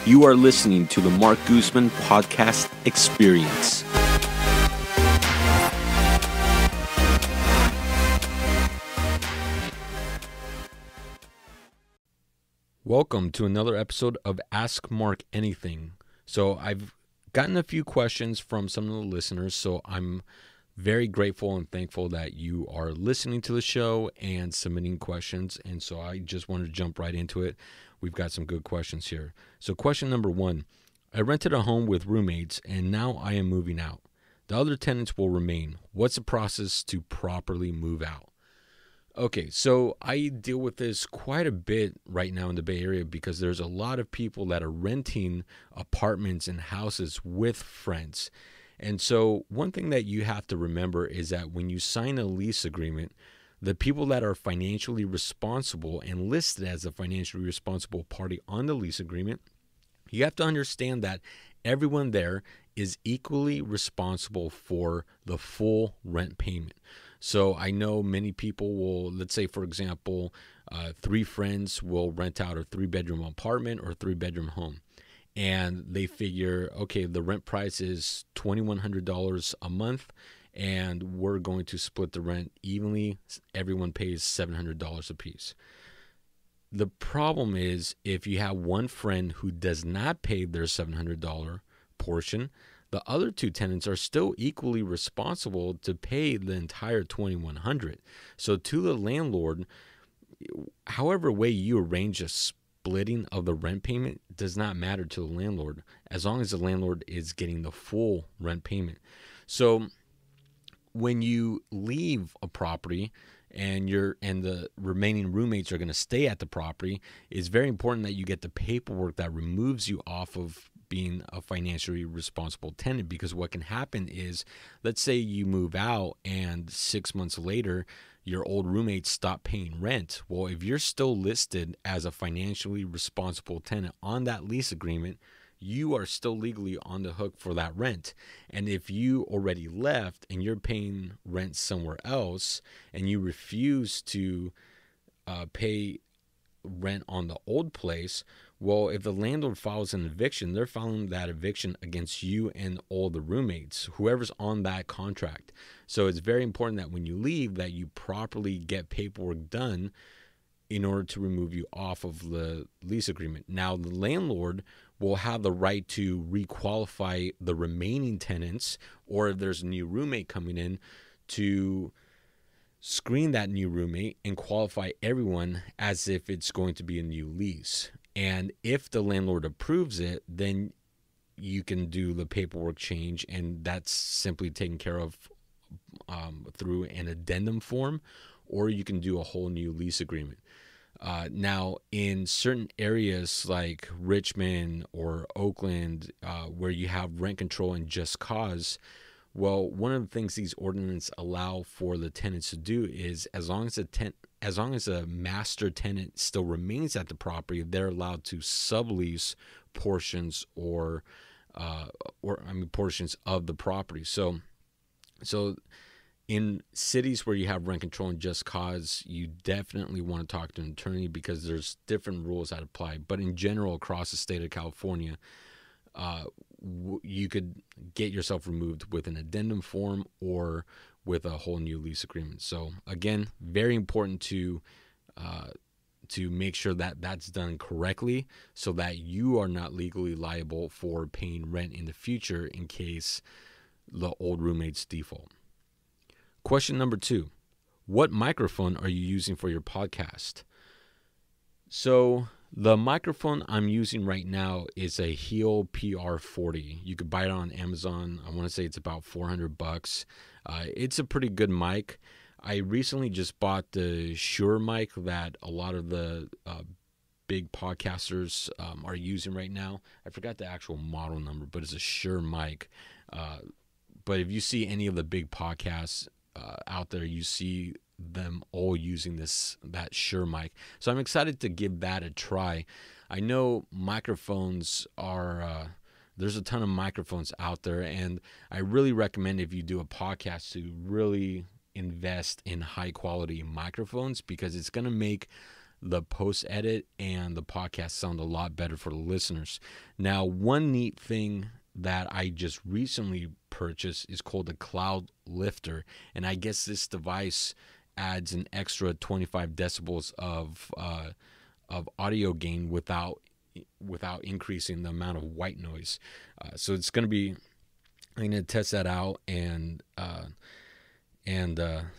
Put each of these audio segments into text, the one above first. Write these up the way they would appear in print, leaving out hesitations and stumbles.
You are listening to the Marc Guzman podcast experience. Welcome to another episode of Ask Marc Anything. So I've gotten a few questions from some of the listeners, so I'm very grateful and thankful that you are listening to the show and submitting questions. And so I just wanted to jump right into it. We've got some good questions here. So question number one, I rented a home with roommates and now I am moving out. The other tenants will remain. What's the process to properly move out? Okay, so I deal with this quite a bit right now in the Bay Area because there's a lot of people that are renting apartments and houses with friends. And so one thing that you have to remember is that when you sign a lease agreement, the people that are financially responsible and listed as a financially responsible party on the lease agreement, you have to understand that everyone there is equally responsible for the full rent payment. So I know many people will, let's say, for example, three friends will rent out a 3-bedroom apartment or a 3-bedroom home. And they figure, okay, the rent price is $2,100 a month, and we're going to split the rent evenly. Everyone pays $700 a piece. The problem is if you have one friend who does not pay their $700 portion, the other two tenants are still equally responsible to pay the entire $2,100. So to the landlord, however way you arrange a splitting of the rent payment does not matter to the landlord as long as the landlord is getting the full rent payment. So when you leave a property and the remaining roommates are going to stay at the property, it's very important that you get the paperwork that removes you off of being a financially responsible tenant, because what can happen is, let's say you move out and 6 months later your old roommates stop paying rent. Well, if you're still listed as a financially responsible tenant on that lease agreement, you are still legally on the hook for that rent. And if you already left and you're paying rent somewhere else and you refuse to pay rent on the old place, well, if the landlord files an eviction, they're filing that eviction against you and all the roommates, whoever's on that contract. So it's very important that when you leave that you properly get paperwork done in order to remove you off of the lease agreement. Now, the landlord will have the right to requalify the remaining tenants, or if there's a new roommate coming in, to screen that new roommate and qualify everyone as if it's going to be a new lease. And if the landlord approves it, then you can do the paperwork change, and that's simply taken care of through an addendum form, or you can do a whole new lease agreement. Now, in certain areas like Richmond or Oakland, where you have rent control and just cause, well, one of the things these ordinances allow for the tenants to do is as long as a master tenant still remains at the property, they're allowed to sublease portions portions of the property. So in cities where you have rent control and just cause, you definitely want to talk to an attorney because there's different rules that apply. But in general, across the state of California, you could get yourself removed with an addendum form or with a whole new lease agreement. So again, very important to make sure that that's done correctly so that you are not legally liable for paying rent in the future in case the old roommates default. Question number 2, what microphone are you using for your podcast? So the microphone I'm using right now is a Heel PR40. You could buy it on Amazon. I want to say it's about $400. It's a pretty good mic. I recently just bought the Shure mic that a lot of the big podcasters are using right now. I forgot the actual model number, but it's a Shure mic. But if you see any of the big podcasts out there, you see them all using that Shure mic. So I'm excited to give that a try. I know microphones are there's a ton of microphones out there, and I really recommend if you do a podcast to really invest in high quality microphones because it's going to make the post edit and the podcast sound a lot better for the listeners. Now, one neat thing that I just recently purchased is called the Cloud Lifter, and I guess this device adds an extra 25 decibels of audio gain without increasing the amount of white noise. So it's going to be, I'm going to test that out and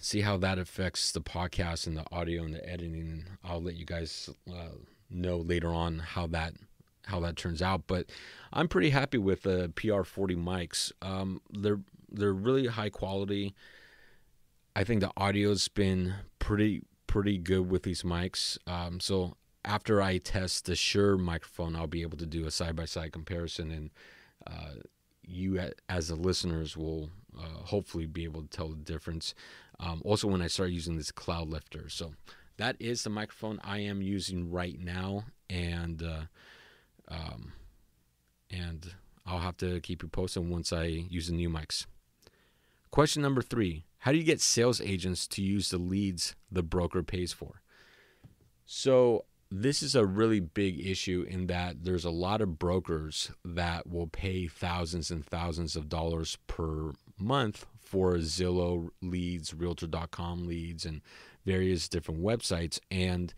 see how that affects the podcast and the audio and the editing. And I'll let you guys know later on how that turns out. But I'm pretty happy with the PR40 mics. They're really high quality. I think the audio's been pretty good with these mics. So after I test the Shure microphone, I'll be able to do a side-by-side comparison, and you as the listeners will hopefully be able to tell the difference. Also, when I start using this Cloud Lifter. So that is the microphone I am using right now, and I'll have to keep you posted once I use the new mics. Question number 3. How do you get sales agents to use the leads the broker pays for? So this is a really big issue in that there's a lot of brokers that will pay thousands and thousands of dollars per month for Zillow leads, Realtor.com leads, and various different websites. And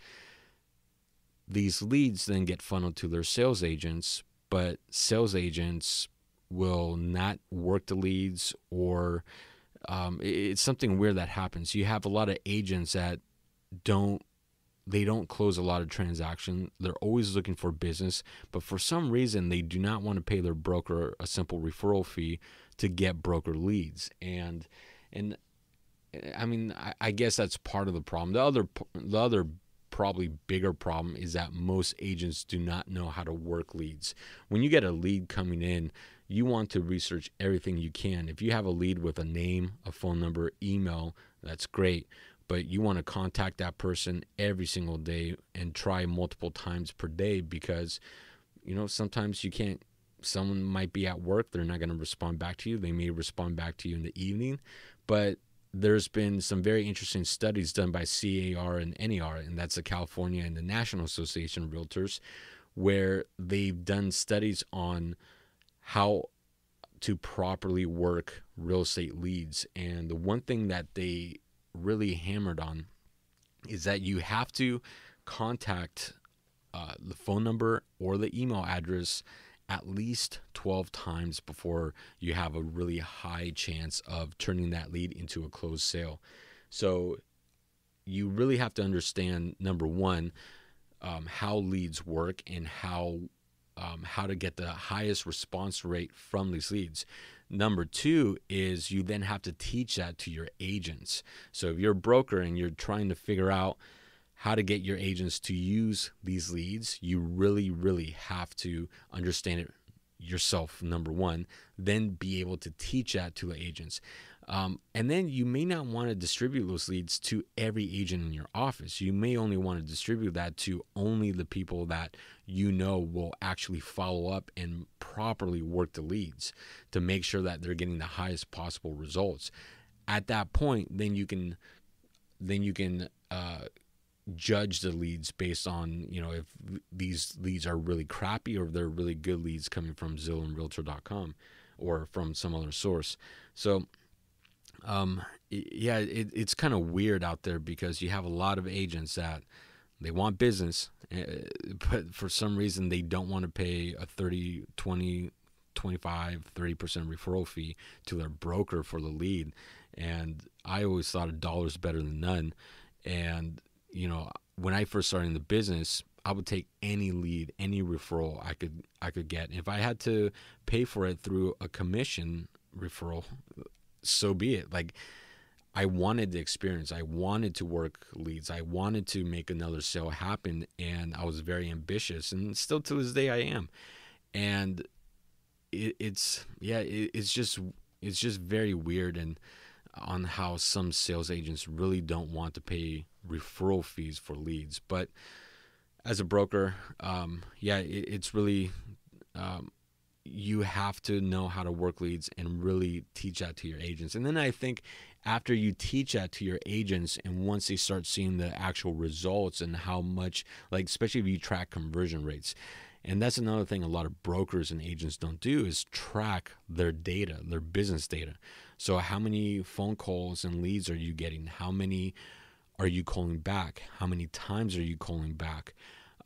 these leads then get funneled to their sales agents, but sales agents will not work the leads, or it's something weird that happens. You have a lot of agents that don't close a lot of transactions. They're always looking for business, but for some reason they do not want to pay their broker a simple referral fee to get broker leads. And I mean, I guess that's part of the problem. The other probably bigger problem is that most agents do not know how to work leads. When you get a lead coming in, you want to research everything you can. If you have a lead with a name, a phone number, email, that's great. But you want to contact that person every single day and try multiple times per day, because, sometimes you can't. Someone might be at work. They're not going to respond back to you. They may respond back to you in the evening. But there's been some very interesting studies done by CAR and NAR, and that's the California and the National Association of Realtors, where they've done studies on how to properly work real estate leads. And the one thing that they really hammered on is that you have to contact the phone number or the email address at least 12 times before you have a really high chance of turning that lead into a closed sale. So you really have to understand, number one, how leads work and how to get the highest response rate from these leads. Number 2 is you then have to teach that to your agents. So if you're a broker and you're trying to figure out how to get your agents to use these leads, you really, really have to understand it yourself, number 1, then be able to teach that to the agents. And then you may not want to distribute those leads to every agent in your office. You may only want to distribute that to only the people that will actually follow up and properly work the leads to make sure that they're getting the highest possible results. At that point, then you can judge the leads based on, if these leads are really crappy or if they're really good leads coming from Zillow and Realtor.com or from some other source. So it's kind of weird out there because you have a lot of agents that they want business, but for some reason they don't want to pay a 30, 20, 25, 30% referral fee to their broker for the lead. And I always thought a dollar's better than none. And, when I first started in the business, I would take any lead, any referral I could get. And if I had to pay for it through a commission referral, so be it. Like, I wanted the experience. I wanted to work leads. I wanted to make another sale happen, and I was very ambitious, and still to this day I am. And it's just very weird, and on how some sales agents really don't want to pay referral fees for leads. But as a broker, it's really you have to know how to work leads and really teach that to your agents. And then I think after you teach that to your agents, and once they start seeing the actual results and how much, like, especially if you track conversion rates. And that's another thing a lot of brokers and agents don't do, is track their data, their business data. So how many phone calls and leads are you getting? How many are you calling back? How many times are you calling back?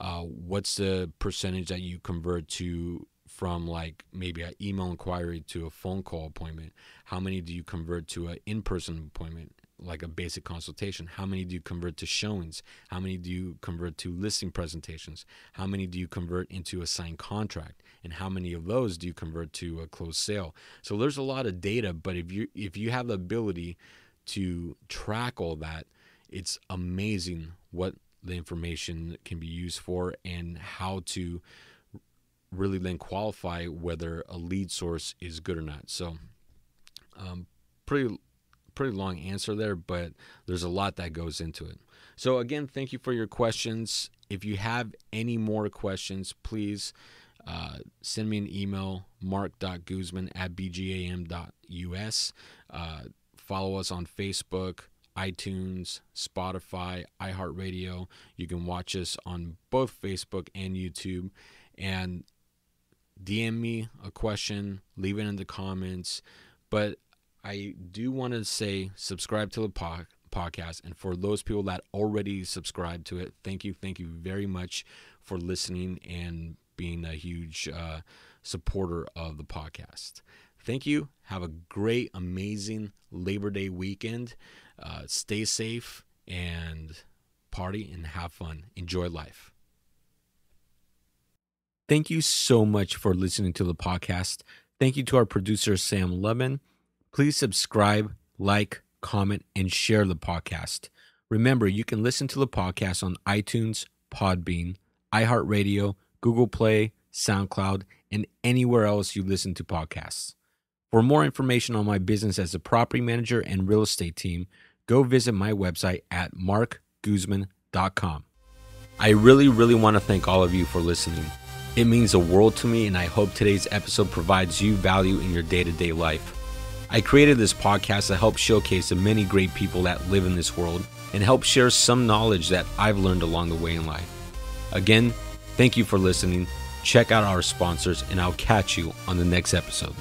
What's the percentage that you convert to from, like, maybe an email inquiry to a phone call appointment? How many do you convert to an in-person appointment, like a basic consultation? How many do you convert to showings? How many do you convert to listing presentations? How many do you convert into a signed contract? And how many of those do you convert to a closed sale? So there's a lot of data, but if you have the ability to track all that, it's amazing what the information can be used for and how to really then qualify whether a lead source is good or not. So pretty long answer there, but there's a lot that goes into it. So again, thank you for your questions. If you have any more questions, please send me an email, mark.guzman@bgam.us. Follow us on Facebook, iTunes, Spotify, iHeartRadio. You can watch us on both Facebook and YouTube. And DM me a question, leave it in the comments. But I do want to say subscribe to the podcast. And for those people that already subscribe to it, thank you very much for listening and being a huge supporter of the podcast. Thank you. Have a great, amazing Labor Day weekend. Stay safe and party and have fun. Enjoy life. Thank you so much for listening to the podcast. Thank you to our producer, Sam Lubin. Please subscribe, like, comment, and share the podcast. Remember, you can listen to the podcast on iTunes, Podbean, iHeartRadio, Google Play, SoundCloud, and anywhere else you listen to podcasts. For more information on my business as a property manager and real estate team, go visit my website at markguzman.com. I really want to thank all of you for listening. It means the world to me, and I hope today's episode provides you value in your day-to-day life. I created this podcast to help showcase the many great people that live in this world and help share some knowledge that I've learned along the way in life. Again, thank you for listening. Check out our sponsors, and I'll catch you on the next episode.